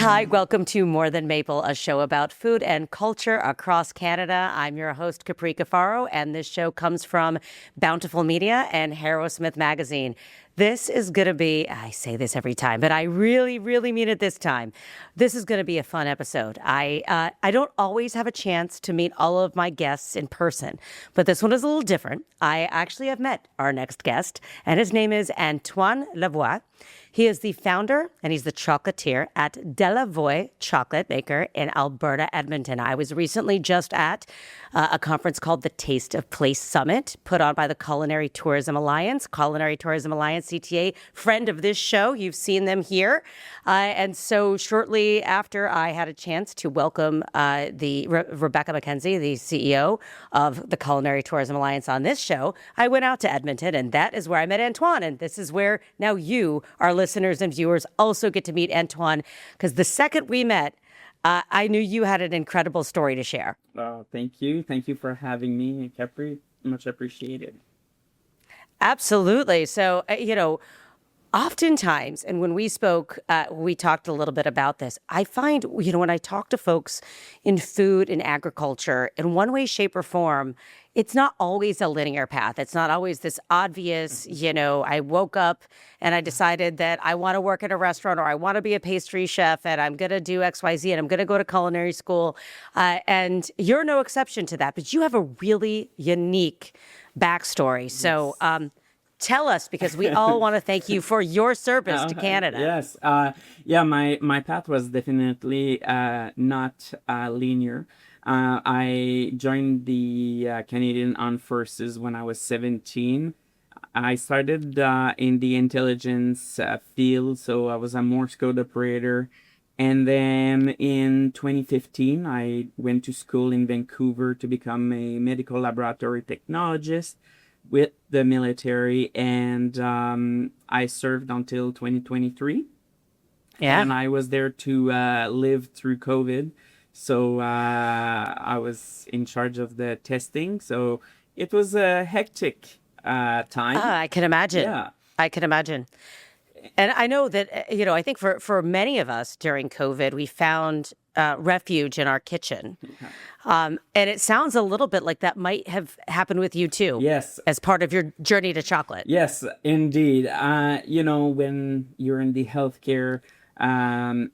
Hi, welcome to More Than Maple, a show about food and culture across Canada. I'm your host, Capri Cafaro, and this show comes from Bountiful Media and Harrowsmith Magazine. This is going to be, I say this every time, but I really, really mean it this time. This is going to be a fun episode. I don't always have a chance to meet all of my guests in person, but this one is a little different. I actually have met our next guest, and his name is Antoine Lavoie. He is the founder and he's the chocolatier at Delavoye Chocolate Maker in Alberta, Edmonton. I was recently just at a conference called the Taste of Place Summit, put on by the Culinary Tourism Alliance, CTA, friend of this show. You've seen them here. And so shortly after I had a chance to welcome Rebecca McKenzie, the CEO of the Culinary Tourism Alliance on this show, I went out to Edmonton, and that is where I met Antoine. And this is where now you, our listeners and viewers, also get to meet Antoine, because the second we met, I knew you had an incredible story to share. Oh, thank you. Thank you for having me, Capri. Much appreciated. Absolutely. So, oftentimes, and when we spoke, we talked a little bit about this. I find, when I talk to folks in food and agriculture, in one way, shape, or form, it's not always a linear path. It's not always this obvious, I woke up and I decided that I want to work at a restaurant, or I want to be a pastry chef, and I'm going to do XYZ, and I'm going to go to culinary school. And you're no exception to that, but you have a really unique backstory. So, tell us, because we all want to thank you for your service to Canada. Yes. My path was definitely not linear. I joined the Canadian Armed Forces when I was 17. I started in the intelligence field, so I was a Morse code operator. And then in 2015, I went to school in Vancouver to become a medical laboratory technologist with the military, and I served until 2023. Yeah. And I was there to live through COVID. So I was in charge of the testing. So it was a hectic time. I can imagine. Yeah. I can imagine. And I know that, I think for many of us during COVID, we found refuge in our kitchen. And it sounds a little bit like that might have happened with you too. Yes. As part of your journey to chocolate. Yes, indeed. When you're in the healthcare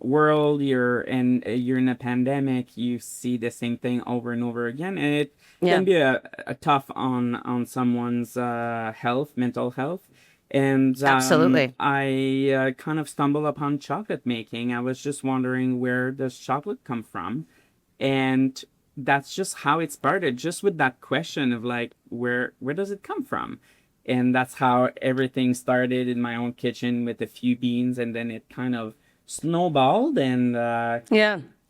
world, you're in a pandemic, you see the same thing over and over again, and it can be a tough on someone's mental health. And Absolutely. I kind of stumbled upon chocolate making. I was just wondering, where does chocolate come from? And that's just how it started, just with that question of like, where does it come from? And that's how everything started in my own kitchen with a few beans, and then it kind of snowballed, and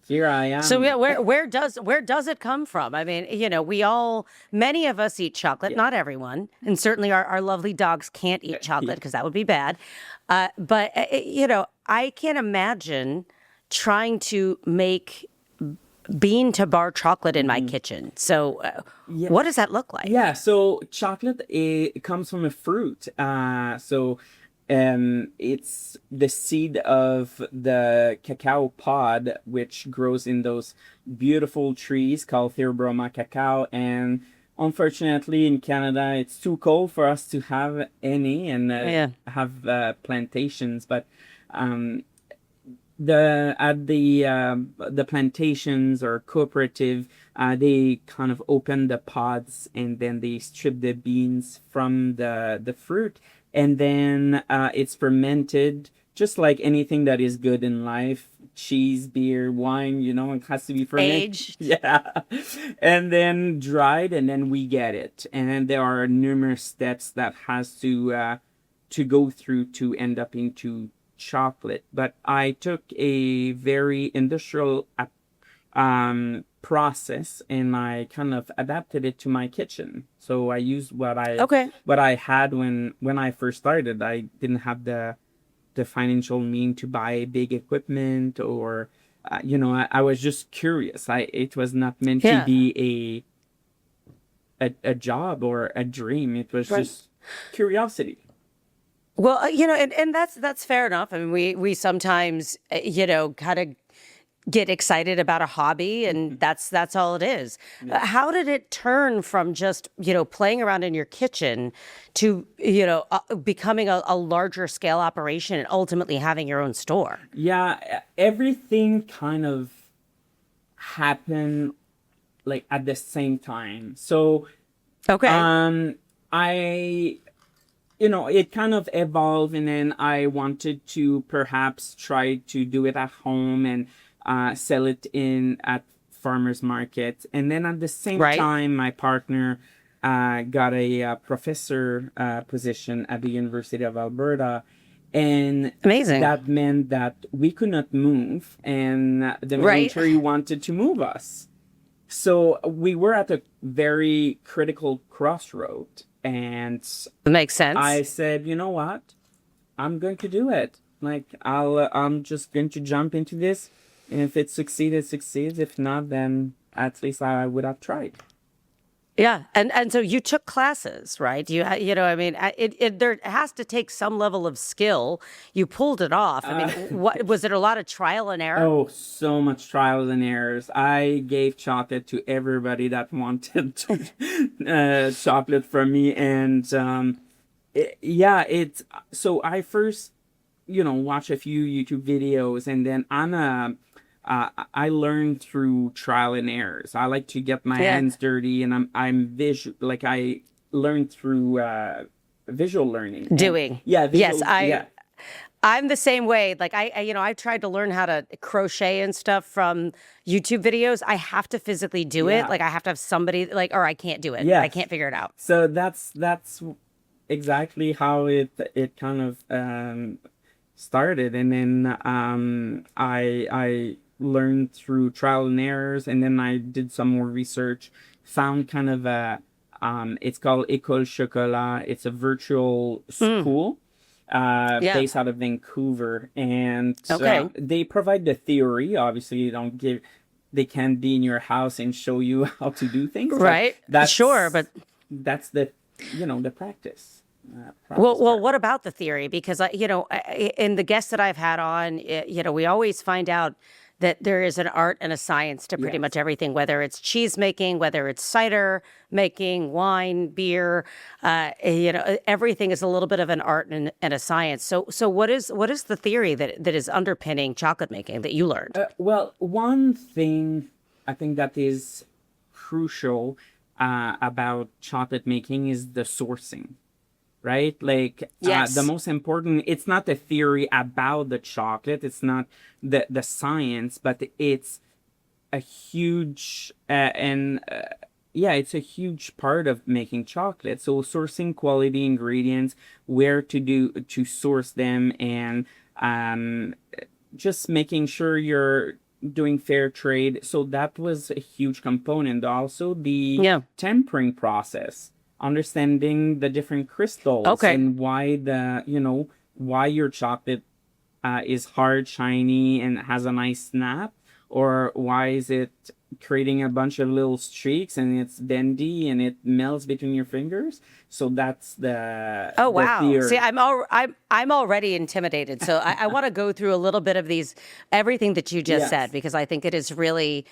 here I am. So where does it come from? I mean, many of us eat chocolate, not everyone, and certainly our lovely dogs can't eat chocolate because that would be bad. But I can't imagine trying to make bean to bar chocolate in my kitchen. So what does that look like? Yeah, so chocolate, it comes from a fruit. It's the seed of the cacao pod, which grows in those beautiful trees called Theobroma cacao. And unfortunately, in Canada, it's too cold for us to have any and have plantations. But the plantations or cooperative, they kind of open the pods, and then they strip the beans from the fruit. And then it's fermented, just like anything that is good in life. Cheese, beer, wine, it has to be fermented. Aged. Yeah. And then dried, and then we get it. And then there are numerous steps that has to go through to end up into chocolate. But I took a very industrial process, and I kind of adapted it to my kitchen. So I used what I had when I first started. I didn't have the financial mean to buy big equipment, or I was just curious. It was not meant to be a job or a dream. It was just curiosity. Well, and that's fair enough. I mean, we sometimes, kind of get excited about a hobby, and that's all it is. How did it turn from just, playing around in your kitchen to, becoming a larger scale operation and ultimately having your own store? Yeah, everything kind of happened like at the same time. So Okay. I it kind of evolved, and then I wanted to perhaps try to do it at home and sell it in at farmers market. And then at the same Right. time, my partner got a professor position at the University of Alberta. And Amazing. that meant that we could not move, and the Right. military wanted to move us. So we were at a very critical crossroad. And Makes sense. I said, you know what? I'm going to do it. Like I'm just going to jump into this. And if it succeeds, it succeeds. If not, then at least I would have tried. Yeah, and so you took classes, right? I mean, there has to take some level of skill. You pulled it off. I mean, what was it? A lot of trial and error? Oh, so much trials and errors. I gave chocolate to everybody that wanted chocolate from me, and it's so I first, watch a few YouTube videos, and then I learn through trial and errors. I like to get my hands dirty, and I'm visual. Like I learn through visual learning. Doing. Yeah. Yes, Yeah. I'm the same way. Like I tried to learn how to crochet and stuff from YouTube videos. I have to physically do it. Yeah. Like I have to have somebody or I can't do it. Yes. I can't figure it out. So that's exactly how it kind of started, and then I learned through trial and errors, and then I did some more research, found kind of it's called École Chocolat. It's a virtual school based out of Vancouver, and Okay. they provide the theory. Obviously, they can't be in your house and show you how to do things, Right. Sure, but that's the the practice. well, what about the theory? Because in the guests that I've had on, we always find out that there is an art and a science to pretty Yes. much everything, whether it's cheese making, whether it's cider making, wine, beer, everything is a little bit of an art and a science. So what is the theory that is underpinning chocolate making that you learned? Well, one thing I think that is crucial about chocolate making is the sourcing, right? Like Yes. the most important, it's not the theory about the chocolate, it's not the science, but it's a huge it's a huge part of making chocolate. So sourcing quality ingredients, where to source them, and just making sure you're doing fair trade. So that was a huge component. Also, the tempering process, understanding the different crystals, Okay. and why why your chocolate is hard, shiny, and has a nice snap, or why is it creating a bunch of little streaks and it's bendy and it melts between your fingers. So that's the wow. theory. See, I'm already intimidated. So I want to go through a little bit of everything that you just said, because I think it is really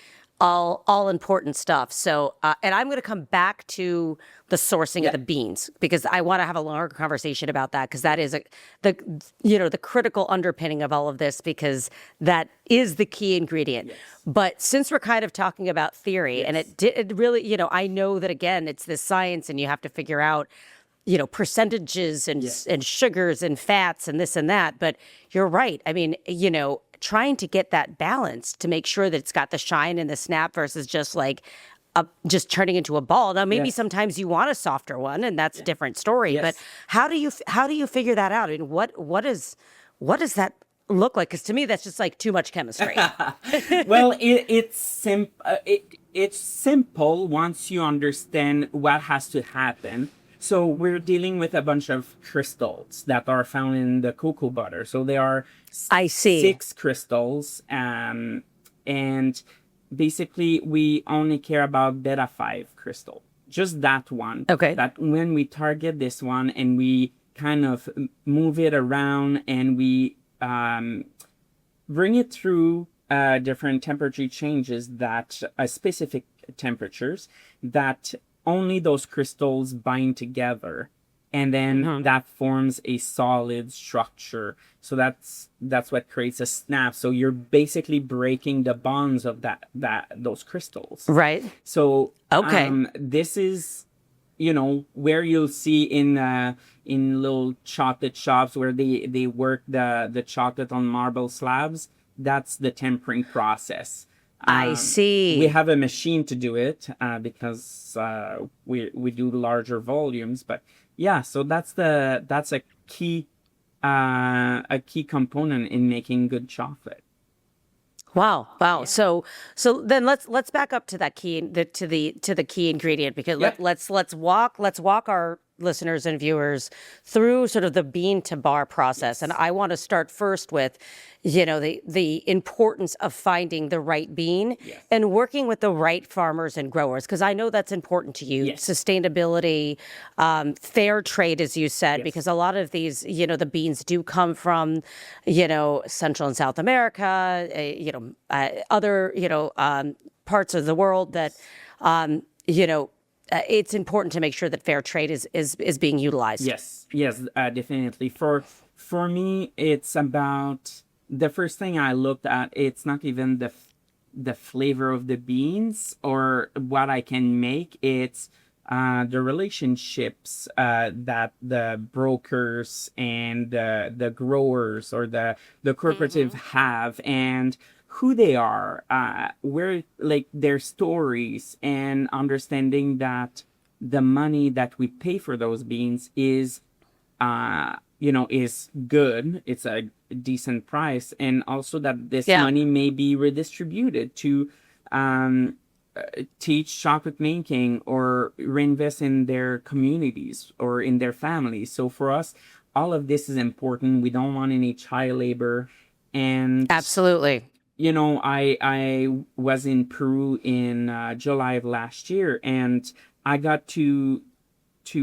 all important stuff. So, and I'm going to come back to the sourcing of the beans, because I want to have a longer conversation about that, because that is the critical underpinning of all of this, because that is the key ingredient. Yes. But since we're kind of talking about theory, and it really, I know that again, it's this science, and you have to figure out, percentages and sugars and fats and this and that. But you're right. I mean, trying to get that balance to make sure that it's got the shine and the snap versus just like just turning into a ball. Now, maybe sometimes you want a softer one, and that's a different story. Yes. But how do you figure that out? I mean, what does that look like? Because to me, that's just like too much chemistry. Well, it's simple once you understand what has to happen. So we're dealing with a bunch of crystals that are found in the cocoa butter. So there are I see. 6 crystals, and basically we only care about beta 5 crystal, just that one. Okay. That when we target this one and we kind of move it around and we bring it through different temperature changes that specific temperatures that only those crystals bind together, and then that forms a solid structure. So that's what creates a snap. So you're basically breaking the bonds of those crystals. Right. So Okay. this is, where you'll see in little chocolate shops where they work the chocolate on marble slabs. That's the tempering process. I see. We have a machine to do it because we do larger volumes. But yeah, so that's a key component in making good chocolate. Wow. Wow. So then let's back up to that to the key ingredient, because Yeah. let's walk our listeners and viewers through sort of the bean to bar process. And I want to start first with, the importance of finding the right bean and working with the right farmers and growers, because I know that's important to you. Yes. Sustainability, fair trade, as you said, because a lot of these, the beans do come from, Central and South America, other, parts of the world that, it's important to make sure that fair trade is being utilized. Yes, definitely. For me, it's about the first thing I looked at. It's not even the flavor of the beans or what I can make. It's the relationships that the brokers and the growers or the cooperative have, and who they are, where, like, their stories, and understanding that the money that we pay for those beans is is good. It's a decent price, and also that this money may be redistributed to teach chocolate making or reinvest in their communities or in their families. So for us, all of this is important. We don't want any child labor. And absolutely. I was in Peru in July of last year, and I got to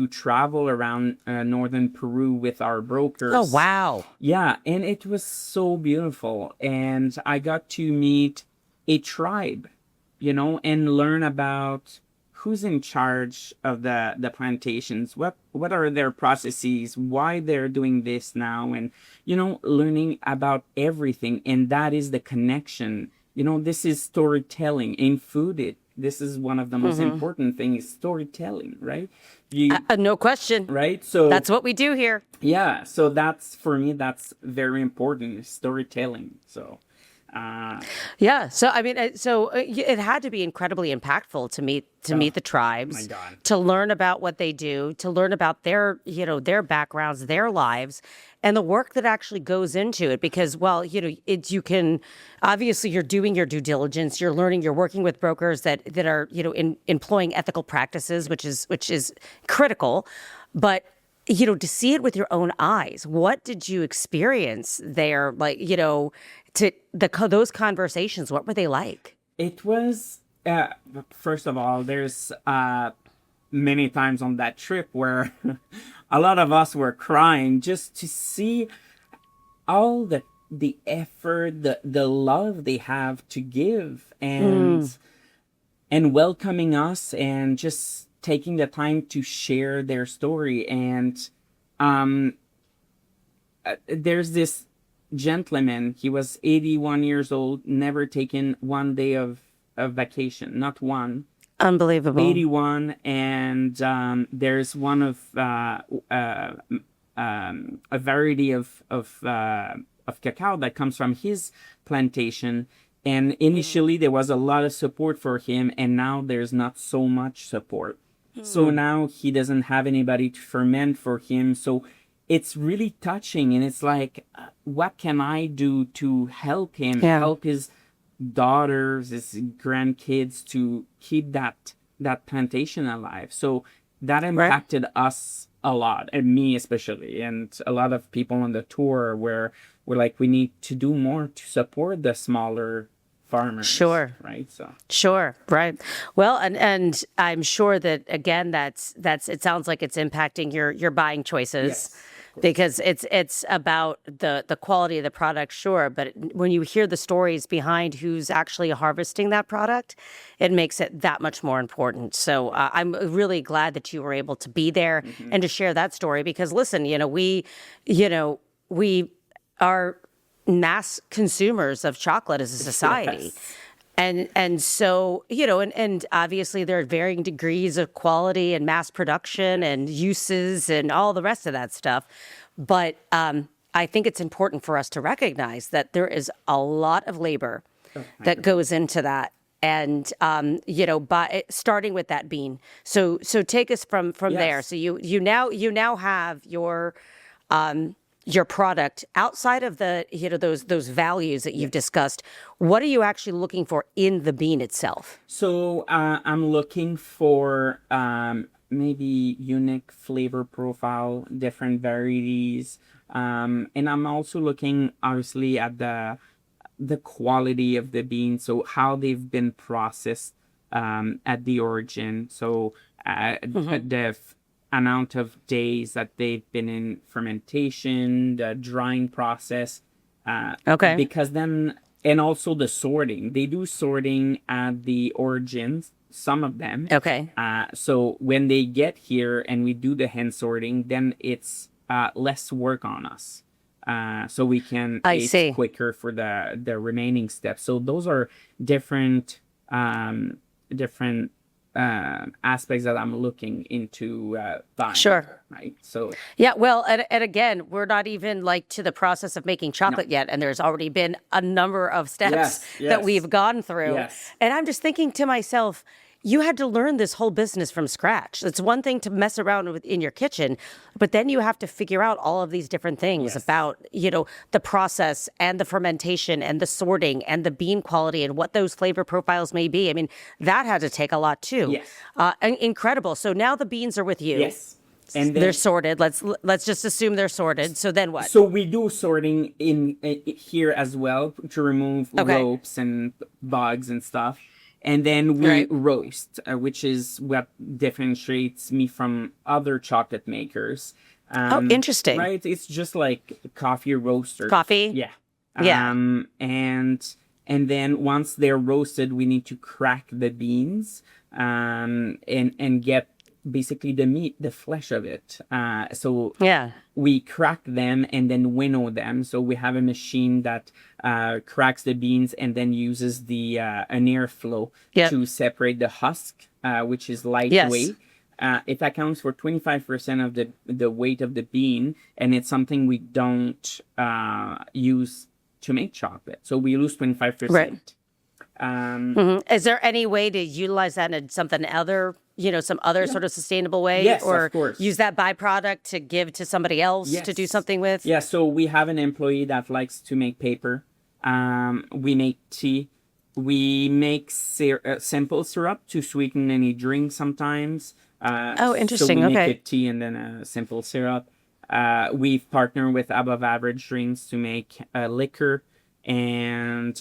travel around northern Peru with our brokers. Oh, wow. Yeah, and it was so beautiful. And I got to meet a tribe, and learn about who's in charge of the plantations, what are their processes, why they're doing this now, and learning about everything. And that is the connection. This is storytelling in food. This is one of the most important things, storytelling, right? No question. Right? So that's what we do here. Yeah, so for me that's very important, storytelling. So yeah. So I mean, it had to be incredibly impactful to meet the tribes, my God. To learn about what they do, to learn about their backgrounds, their lives, and the work that actually goes into it. Because, well, you can obviously, you're doing your due diligence, you're learning, you're working with brokers that are employing ethical practices, which is critical, but. To see it with your own eyes, what did you experience there? Like, those conversations, what were they like? It was, first of all, there's many times on that trip where a lot of us were crying just to see all the effort, the love they have to give, and welcoming us, and just taking the time to share their story. And there's this gentleman, he was 81 years old, never taken one day of vacation, not one. Unbelievable. 81. And there's one of a variety of cacao that comes from his plantation. And initially there was a lot of support for him, and now there's not so much support. So now he doesn't have anybody to ferment for him. So it's really touching, and it's like, what can I do to help him, help his daughters, his grandkids, to keep that plantation alive? So that impacted us a lot, and me especially, and a lot of people on the tour, where we're like, we need to do more to support the smaller farmers. Sure. Right. So. Sure. Right. Well, and I'm sure that, again, that's it sounds like it's impacting your buying choices. Yes. because it's about the quality of the product, sure, but when you hear the stories behind who's actually harvesting that product, it makes it that much more important. So I'm really glad that you were able to be there and to share that story, because listen, we are mass consumers of chocolate as a society. Yes. And so, and obviously there are varying degrees of quality and mass production and uses and all the rest of that stuff. But I think it's important for us to recognize that there is a lot of labor that goes into that. And, by starting with that bean. So take us from there. Yes. So you now have your product outside of the those values that you've discussed. What are you actually looking for in the bean itself? So I'm looking for maybe unique flavor profile, different varieties, and I'm also looking obviously at the quality of the beans, so how they've been processed at the origin. So the amount of days that they've been in fermentation, the drying process. Okay. Because then, and also the sorting. They do sorting at the origins, some of them. Okay. So when they get here and we do the hand sorting, then it's less work on us. So we can see. quicker for the remaining steps. So those are different different aspects that I'm looking into buying. Sure. Right. So Yeah, well, and again, we're not even like to the process of making chocolate yet, and there's already been a number of steps that we've gone through. Yes. And I'm just thinking to myself, you had to learn this whole business from scratch. It's one thing to mess around with in your kitchen, but then you have to figure out all of these different things about, the process and the fermentation and the sorting and the bean quality and what those flavor profiles may be. I mean, that had to take a lot too. Yes. Incredible. So now the beans are with you. Yes. And then, They're sorted. Let's just assume they're sorted. So then what? so we do sorting in here as well to remove ropes and bugs and stuff. And then we roast, which is what differentiates me from other chocolate makers. Interesting. Right? It's just like coffee roaster. Coffee? Yeah. Yeah. And then once they're roasted, we need to crack the beans and get basically the meat, the flesh of it. So we crack them and then winnow them. So we have a machine that cracks the beans and then uses an airflow to separate the husk, which is lightweight. It accounts for 25% of the weight of the bean, and it's something we don't use to make chocolate. So we lose 25%. Right. Is there any way to utilize that in something other, some other sort of sustainable way? Yes, or of course. Use that byproduct to give to somebody else to do something with? Yeah, so we have an employee that likes to make paper. We make tea. We make simple syrup to sweeten any drink sometimes. Interesting. So we make a tea and then a simple syrup. We've partnered with Above Average Drinks to make liquor. And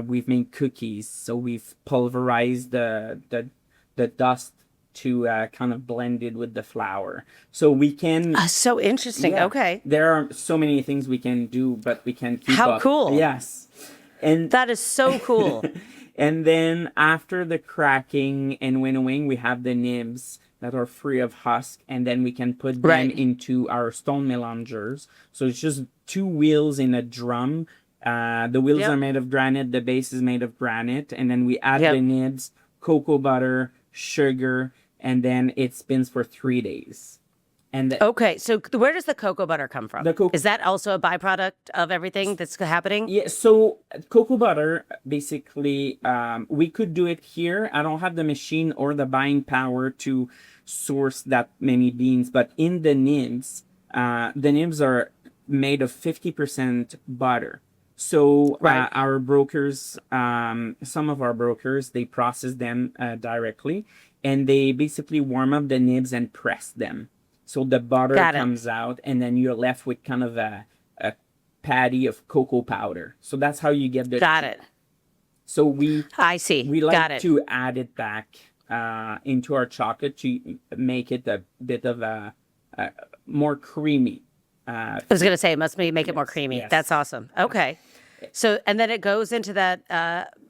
we've made cookies. So we've pulverized the dust to kind of blend it with the flour. So we can... so interesting. Yeah, okay. there are so many things we can do, but we can keep up. How cool. Yes. And that is so cool. And then after the cracking and winnowing, we have the nibs that are free of husk, and then we can put them into our stone melangers. So it's just two wheels in a drum. The wheels are made of granite, the base is made of granite, and then we add the nibs, cocoa butter, sugar, and then it spins for 3 days. And okay, so where does the cocoa butter come from? Is that also a byproduct of everything that's happening? Yeah, so cocoa butter, basically, we could do it here. I don't have the machine or the buying power to source that many beans, but in the nibs are made of 50% butter. So our brokers, some of our brokers, they process them directly, and they basically warm up the nibs and press them. So the butter comes out, and then you're left with kind of a patty of cocoa powder. So that's how you get the... Got it. So we like to add it back into our chocolate to make it a bit of a more creamy. I was going to say, it must make it more creamy. Yes. That's awesome. Okay. So, and then it goes into that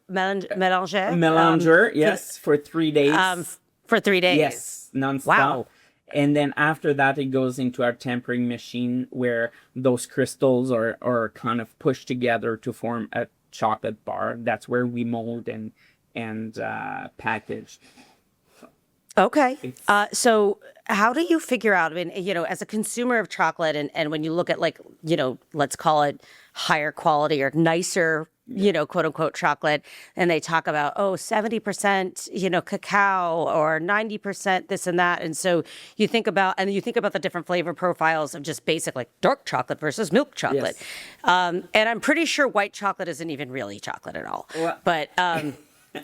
mélanger? Melanger, yes, for 3 days. For 3 days. Yes, nonstop. Wow. And then after that, it goes into our tempering machine where those crystals are kind of pushed together to form a chocolate bar. That's where we mold and package. Okay. So how do you figure out, I mean, as a consumer of chocolate and when you look at like, let's call it higher quality or nicer, quote unquote chocolate, and they talk about, 70%, cacao or 90% this and that. And so you think about the different flavor profiles of just basic like dark chocolate versus milk chocolate. Yes. And I'm pretty sure white chocolate isn't even really chocolate at all. Well, but,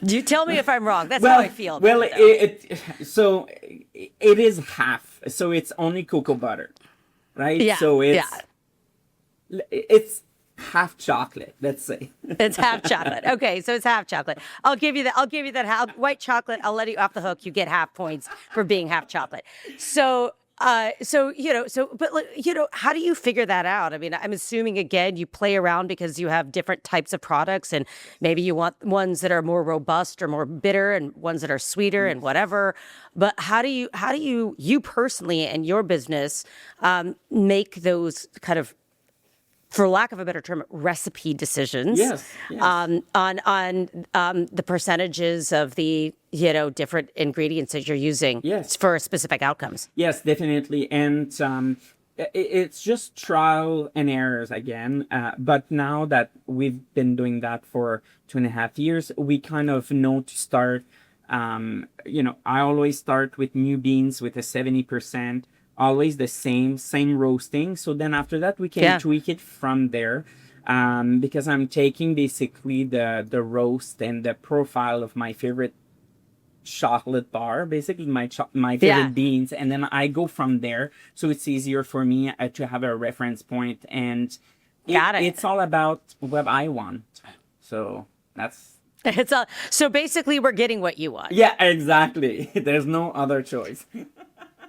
you tell me if I'm wrong. That's how I feel. Well, so it is half. So it's only cocoa butter, right? Yeah. So it's half chocolate. Let's say it's half chocolate. Okay, so it's half chocolate. I'll give you that. Half white chocolate. I'll let you off the hook. You get half points for being half chocolate. So. How do you figure that out? I mean, I'm assuming, again, you play around because you have different types of products and maybe you want ones that are more robust or more bitter and ones that are sweeter and whatever. But how do you personally and your business make those kind of, for lack of a better term, recipe decisions on the percentages of the different ingredients that you're using for specific outcomes? Yes, definitely, and it's just trial and errors again. But now that we've been doing that for 2.5 years, we kind of know to start. I always start with new beans with a 70%. Always the same roasting. So then after that, we can tweak it from there. Because I'm taking basically the roast and the profile of my favorite chocolate bar, basically my favorite beans. And then I go from there. So it's easier for me to have a reference point. And it's all about what I want. So that's... So basically, we're getting what you want. Yeah, exactly. There's no other choice.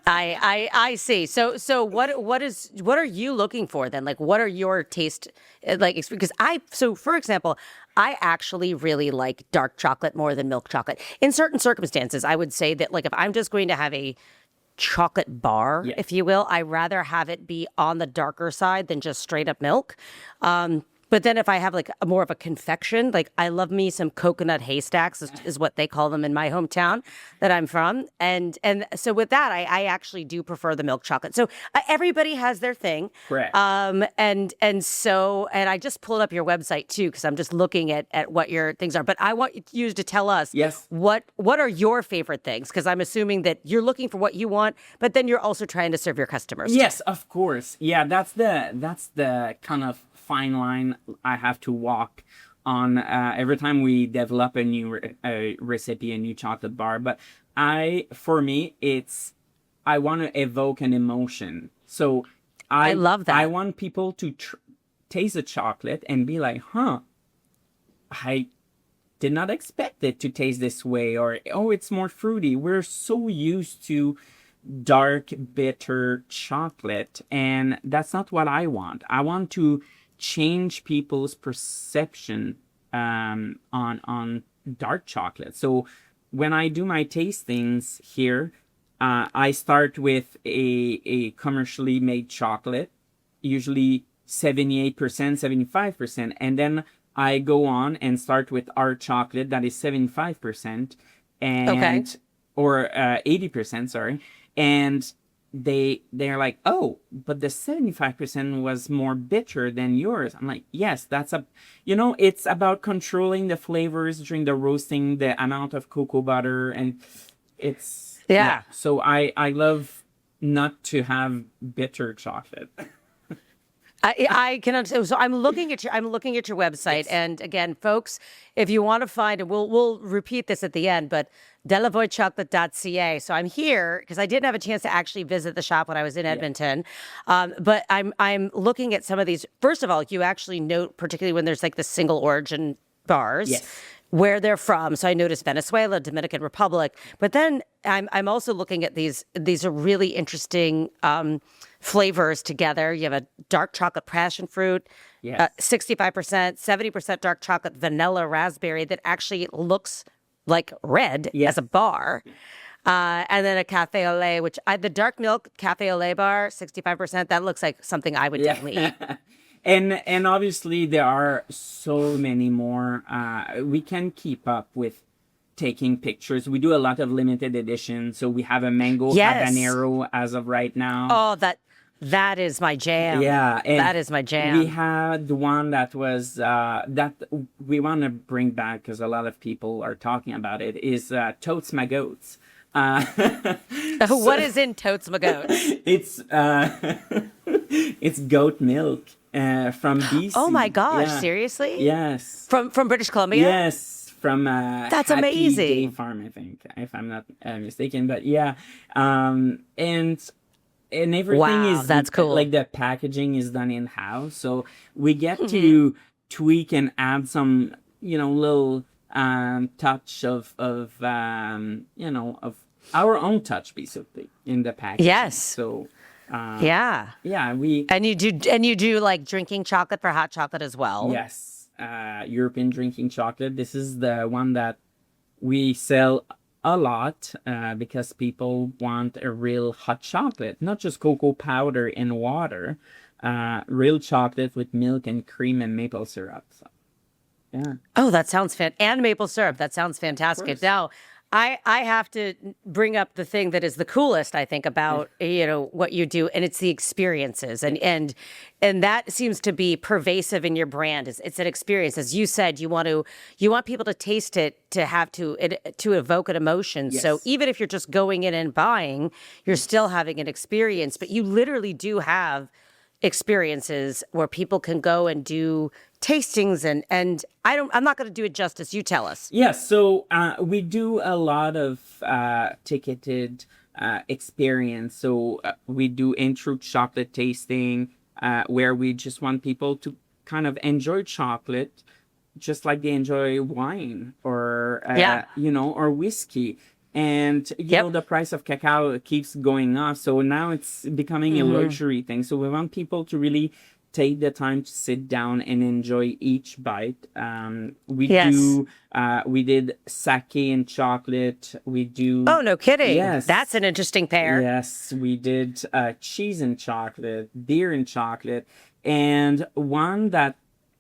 I see. So what are you looking for then? Like, what are your taste like? Because for example, I actually really like dark chocolate more than milk chocolate. In certain circumstances, I would say that like if I'm just going to have a chocolate bar, if you will, I rather have it be on the darker side than just straight up milk. But then if I have like more of a confection, like I love me some coconut haystacks is what they call them in my hometown that I'm from. And so with that, I actually do prefer the milk chocolate. So everybody has their thing. Correct. And I just pulled up your website too, because I'm just looking at what your things are. But I want you to tell us what are your favorite things? Because I'm assuming that you're looking for what you want, but then you're also trying to serve your customers. Yes, of course. Yeah, that's the kind of fine line I have to walk on every time we develop a new recipe, a new chocolate bar. But for me, I want to evoke an emotion. So I love that. I want people to taste the chocolate and be like, I did not expect it to taste this way, or, oh, it's more fruity. We're so used to dark, bitter chocolate, and that's not what I want. I want to change people's perception on dark chocolate. So when I do my tastings here, I start with a commercially made chocolate, usually 78%, 75%, and then I go on and start with our chocolate that is 75% or 80%, sorry, and they're like, oh, but the 75% was more bitter than yours. I'm like, yes, it's about controlling the flavors during the roasting, the amount of cocoa butter, and it's So I love not to have bitter chocolate. I can understand. So I'm looking at your website, and again, folks, if you want to find, and we'll repeat this at the end, but delavoyechocolate.ca. So I'm here because I didn't have a chance to actually visit the shop when I was in Edmonton, but I'm looking at some of these. First of all, you actually note, particularly when there's like the single origin bars, where they're from. So I noticed Venezuela, Dominican Republic, but then I'm also looking at these are really interesting flavors together. You have a dark chocolate passion fruit, Yes. 65%, 70% dark chocolate vanilla raspberry that actually looks like red Yes. as a bar. And then a cafe au lait, which the dark milk cafe au lait bar, 65%, that looks like something I would definitely eat. And obviously there are so many more. We can keep up with taking pictures. We do a lot of limited edition. So we have a mango Yes. habanero as of right now. Oh, that is my jam. Yeah, and that is my jam. we had the one that was that we want to bring back because a lot of people are talking about it. Is Totes My Goats. What is in Totes My Goats? It's it's goat milk from BC. Oh my gosh! Yeah. Seriously? Yes. From British Columbia? Yes, from That's Happy amazing. Day Farm, I think, if I'm not mistaken. But yeah, and everything Wow, is that's cool. like the packaging is done in house, so we get to tweak and add some little touch of of our own touch basically in the packaging. Yes. So Yeah. we And you do like drinking chocolate for hot chocolate as well. yes, European drinking chocolate. This is the one that we sell a lot because people want a real hot chocolate, not just cocoa powder and water, real chocolate with milk and cream and maple syrup. So, yeah. Oh, that sounds and maple syrup. That sounds fantastic. Now, I have to bring up the thing that is the coolest, I think, about what you do, and it's the experiences, and that seems to be pervasive in your brand. It's an experience, as you said. You want people to taste it, to evoke an emotion. Yes. So even if you're just going in and buying, you're still having an experience. But you literally do have experiences where people can go and do tastings and I'm not going to do it justice. You tell us. Yes, so we do a lot of ticketed experience. So we do intro chocolate tasting where we just want people to kind of enjoy chocolate just like they enjoy wine or or whiskey. And the price of cacao keeps going up, so now it's becoming a luxury thing. So we want people to really take the time to sit down and enjoy each bite. We did sake and chocolate. We do. Oh, no kidding. Yes, that's an interesting pair. Yes, we did cheese and chocolate, beer and chocolate, and one that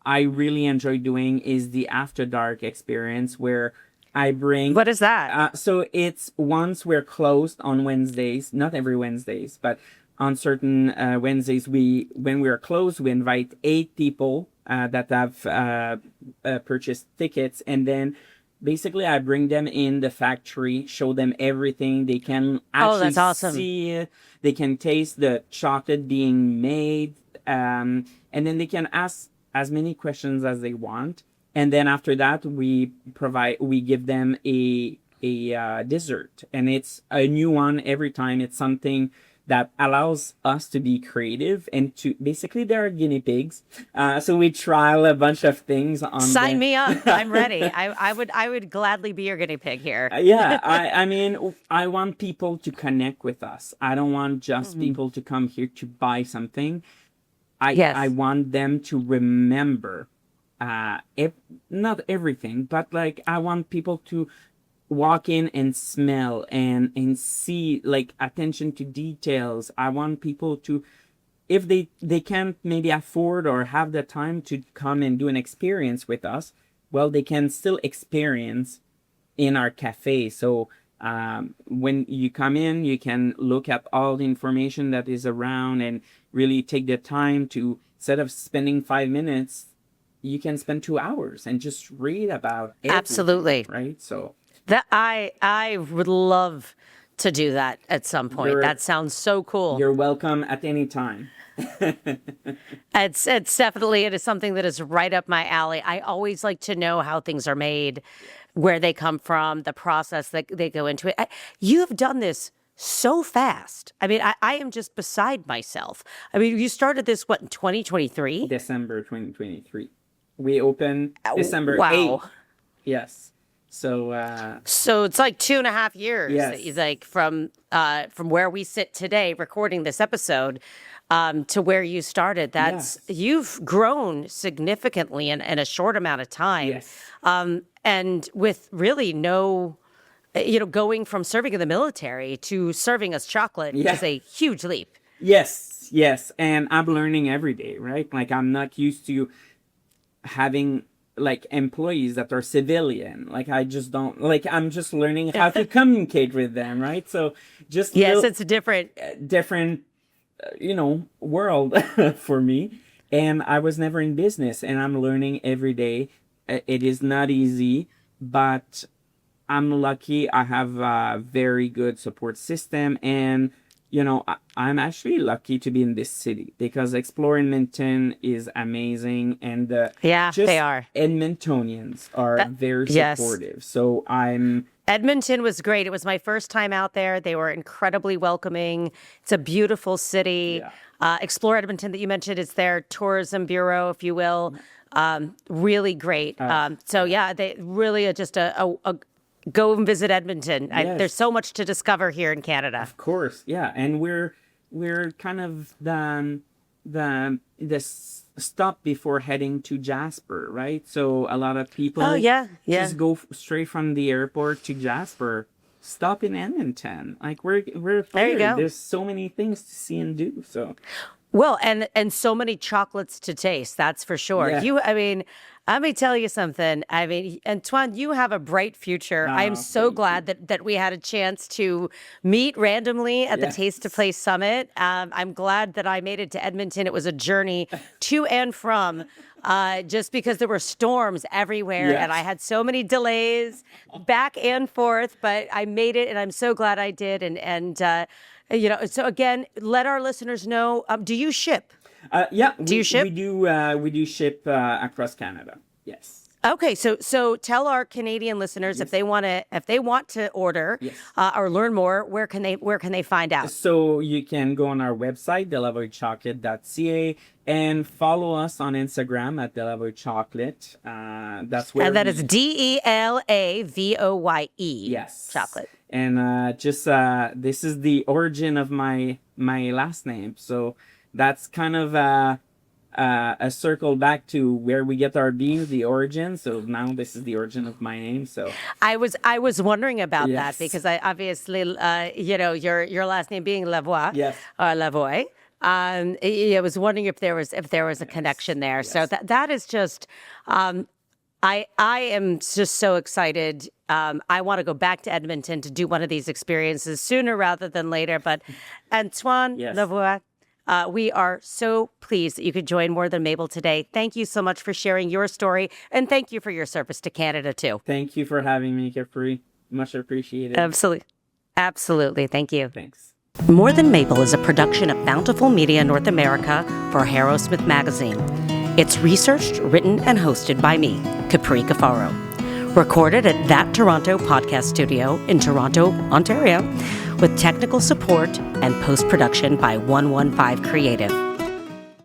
I really enjoy doing is the after dark experience where I bring. What is that? So it's once we're closed on Wednesdays, not every Wednesdays, but on certain Wednesdays, when we are closed, we invite 8 people that have purchased tickets, and then basically I bring them in the factory, show them everything. They can actually that's awesome. see it. They can taste the chocolate being made, and then they can ask as many questions as they want. And then after that, we give them a dessert, and it's a new one every time. It's something that allows us to be creative and to basically they're guinea pigs. So we trial a bunch of things on. Sign me up! I'm ready. I would gladly be your guinea pig here. Yeah, I mean, I want people to connect with us. I don't want just people to come here to buy something. I want them to remember. Not everything, but like I want people to walk in and smell and see, like, attention to details. I want people to, if they can't maybe afford or have the time to come and do an experience with us, well, they can still experience in our cafe. So when you come in, you can look at all the information that is around and really take the time to, instead of spending 5 minutes, you can spend 2 hours and just read about everything. Absolutely. Right. So that I would love to do that at some point. That sounds so cool. You're welcome at any time. It's definitely, it is something that is right up my alley. I always like to know how things are made, where they come from, the process that they go into it. You have done this so fast. I mean, I am just beside myself. I mean, you started this, in 2023? December 2023. We opened December 8th. Yes. So So it's like 2.5 years yes, that you like from where we sit today recording this episode to where you started. That's yes, you've grown significantly in a short amount of time. yes, And with really no, going from serving in the military to serving as chocolate yeah. is a huge leap. Yes, yes, and I'm learning every day, right? Like I'm not used to having like employees that are civilian. Like I just don't like I'm just learning how to communicate with them, right? So just Yes, it's different. different world for me. And I was never in business and I'm learning every day. It is not easy, but I'm lucky I have a very good support system. And I'm actually lucky to be in this city because Explore Edmonton is amazing, and Yeah, just they are. Edmontonians are very Yes. supportive. So I'm Edmonton was great. It was my first time out there. They were incredibly welcoming. It's a beautiful city. Yeah. Explore Edmonton that you mentioned is their tourism bureau, if you will. Really great. So yeah, they really are just a go and visit Edmonton. Yes. There's so much to discover here in Canada. Of course, yeah, and we're kind of the stop before heading to Jasper, right? So a lot of people Oh yeah, yeah. just go straight from the airport to Jasper. Stop in Edmonton. Like we're There you here. go. There's so many things to see and do. So Well, and so many chocolates to taste, that's for sure. Yeah. Let me tell you something. Antoine, you have a bright future. I am so thank glad that we had a chance to meet randomly at the Yes. Taste to Play Summit. I'm glad that I made it to Edmonton. It was a journey to and from, just because there were storms everywhere and Yes. I had so many delays back and forth, but I made it and I'm so glad I did. So again, let our listeners know, do you ship? yeah, Do you ship? we do ship across Canada. Yes. Okay, so tell our Canadian listeners if they want to order Yes. or learn more, where can they find out? So you can go on our website, delavoyechocolate.ca, and follow us on Instagram at Delavoye Chocolate. That's where And that is DELAVOYE. yes, Chocolate. And this is the origin of my last name. So that's kind of a circle back to where we get our beans, the origin. So now this is the origin of my name. So I was wondering about Yes. that because I obviously your last name being Lavoie Yes. or Lavoie. I was wondering if there was a connection there. So that is just I am just so excited. I want to go back to Edmonton to do one of these experiences sooner rather than later. But Antoine Yes. Lavoie, we are so pleased that you could join More Than Mabel today. Thank you so much for sharing your story, and thank you for your service to Canada too. thank you for having me, Capri. Much appreciated. Absolutely. Thank you. Thanks. More Than Maple is a production of Bountiful Media North America for Harrow-Smith Magazine. It's researched, written, and hosted by me, Capri Cafaro. Recorded at That Toronto Podcast Studio in Toronto, Ontario, with technical support and post-production by 115 Creative.